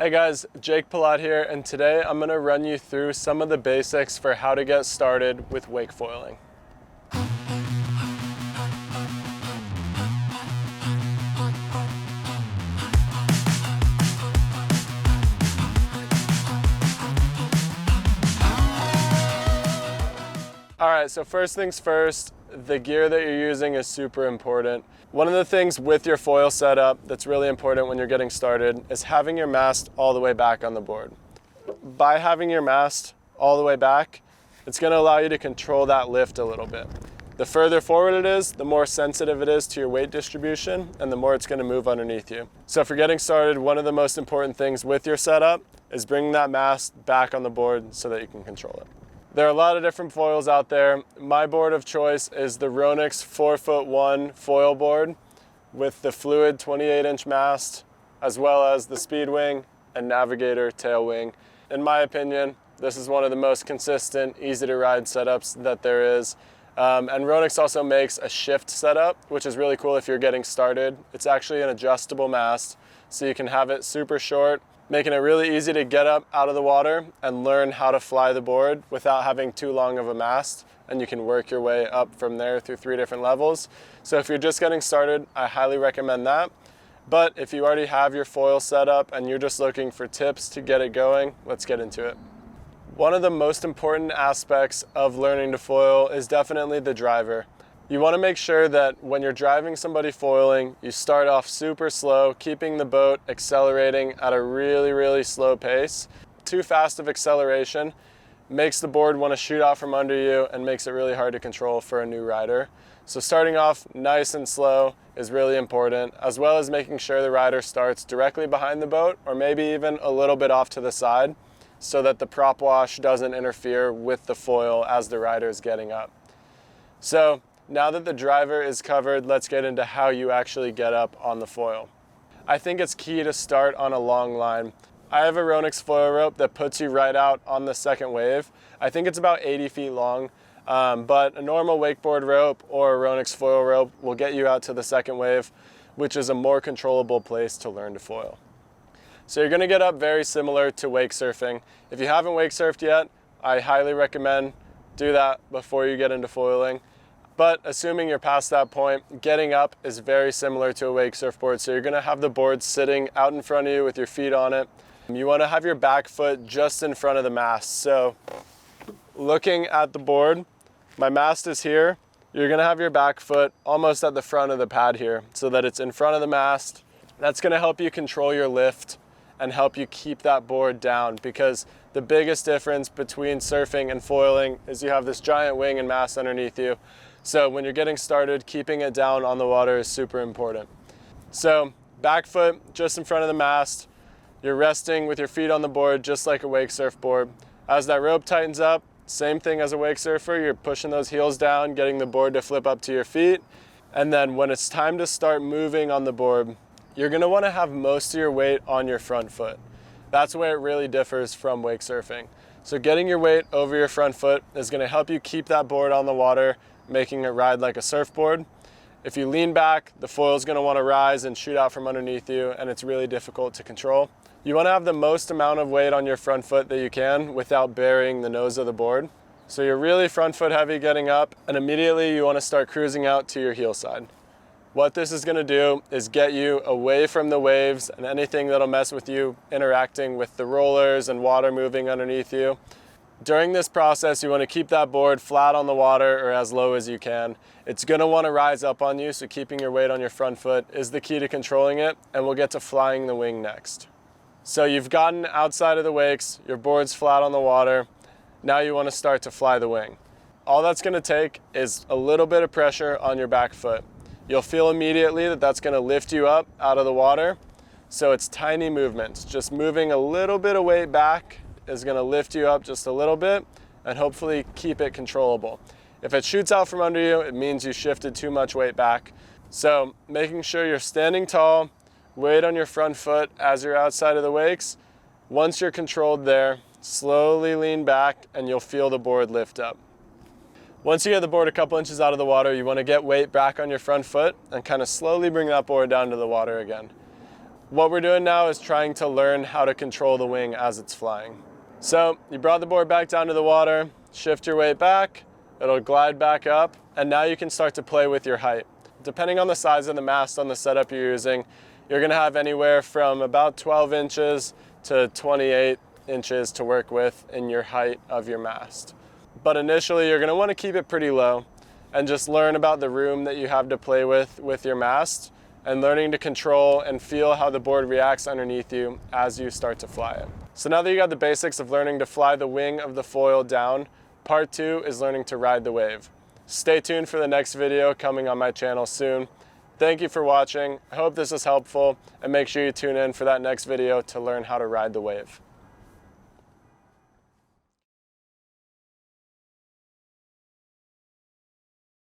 Hey guys, Jake Palat here, and today I'm going to run you through some of the basics for how to get started with wake foiling. Alright, so first things first, the gear that you're using is super important. One of the things with your foil setup that's really important when you're getting started is having your mast all the way back on the board. By having your mast all the way back, it's going to allow you to control that lift a little bit. The further forward it is, the more sensitive it is to your weight distribution, and the more it's going to move underneath you. So for getting started, one of the most important things with your setup is bringing that mast back on the board so that you can control it. There are a lot of different foils out there. My board of choice is the Ronix 4'1" foil board with the fluid 28-inch mast, as well as the Speedwing and Navigator tail wing. In my opinion, this is one of the most consistent, easy to ride setups that there is. And Ronix also makes a shift setup, which is really cool if you're getting started. It's actually an adjustable mast, so you can have it super short, making it really easy to get up out of the water and learn how to fly the board without having too long of a mast, and you can work your way up from there through 3 different levels. So if you're just getting started, I highly recommend that. But if you already have your foil set up and you're just looking for tips to get it going, let's get into it. One of the most important aspects of learning to foil is definitely the driver. You want to make sure that when you're driving somebody foiling, you start off super slow, keeping the boat accelerating at a really slow pace. Too fast of acceleration makes the board want to shoot out from under you and makes it really hard to control for a new rider. So starting off nice and slow is really important, as well as making sure the rider starts directly behind the boat or maybe even a little bit off to the side so that the prop wash doesn't interfere with the foil as the rider is getting up. So now that the driver is covered, let's get into how you actually get up on the foil. I think it's key to start on a long line. I have a Ronix foil rope that puts you right out on the second wave. I think it's about 80 feet long, but a normal wakeboard rope or a Ronix foil rope will get you out to the second wave, which is a more controllable place to learn to foil. So you're going to get up very similar to wake surfing. If you haven't wake surfed yet, I highly recommend do that before you get into foiling. But assuming you're past that point, getting up is very similar to a wake surfboard. So you're going to have the board sitting out in front of you with your feet on it. You want to have your back foot just in front of the mast. So looking at the board, my mast is here. You're going to have your back foot almost at the front of the pad here so that it's in front of the mast. That's going to help you control your lift and help you keep that board down, because the biggest difference between surfing and foiling is you have this giant wing and mast underneath you. So when you're getting started, keeping it down on the water is super important. So back foot just in front of the mast, you're resting with your feet on the board just like a wake surfboard. As that rope tightens up, same thing as a wake surfer, you're pushing those heels down, getting the board to flip up to your feet. And then when it's time to start moving on the board, you're going to want to have most of your weight on your front foot. That's where it really differs from wake surfing. So getting your weight over your front foot is going to help you keep that board on the water, making it ride like a surfboard. If you lean back, the foil is going to want to rise and shoot out from underneath you, and it's really difficult to control. You want to have the most amount of weight on your front foot that you can without burying the nose of the board. So you're really front foot heavy getting up, and immediately you want to start cruising out to your heel side. What this is going to do is get you away from the waves and anything that'll mess with you interacting with the rollers and water moving underneath you. During this process, you want to keep that board flat on the water or as low as you can. It's going to want to rise up on you, so keeping your weight on your front foot is the key to controlling it, and we'll get to flying the wing next. So you've gotten outside of the wakes, your board's flat on the water. Now you want to start to fly the wing. All that's going to take is a little bit of pressure on your back foot. You'll feel immediately that that's going to lift you up out of the water. So it's tiny movements. Just moving a little bit of weight back is going to lift you up just a little bit and hopefully keep it controllable. If it shoots out from under you, it means you shifted too much weight back. So making sure you're standing tall, weight on your front foot as you're outside of the wakes. Once you're controlled there, slowly lean back and you'll feel the board lift up. Once you get the board a couple inches out of the water, you want to get weight back on your front foot and kind of slowly bring that board down to the water again. What we're doing now is trying to learn how to control the wing as it's flying. So you brought the board back down to the water, shift your weight back, it'll glide back up, and now you can start to play with your height. Depending on the size of the mast on the setup you're using, you're gonna have anywhere from about 12 inches to 28 inches to work with in your height of your mast. But initially you're gonna wanna keep it pretty low and just learn about the room that you have to play with your mast, and learning to control and feel how the board reacts underneath you as you start to fly it. So now that you got the basics of learning to fly the wing of the foil down, part 2 is learning to ride the wave. Stay tuned for the next video coming on my channel soon. Thank you for watching. I hope this is helpful, and make sure you tune in for that next video to learn how to ride the wave.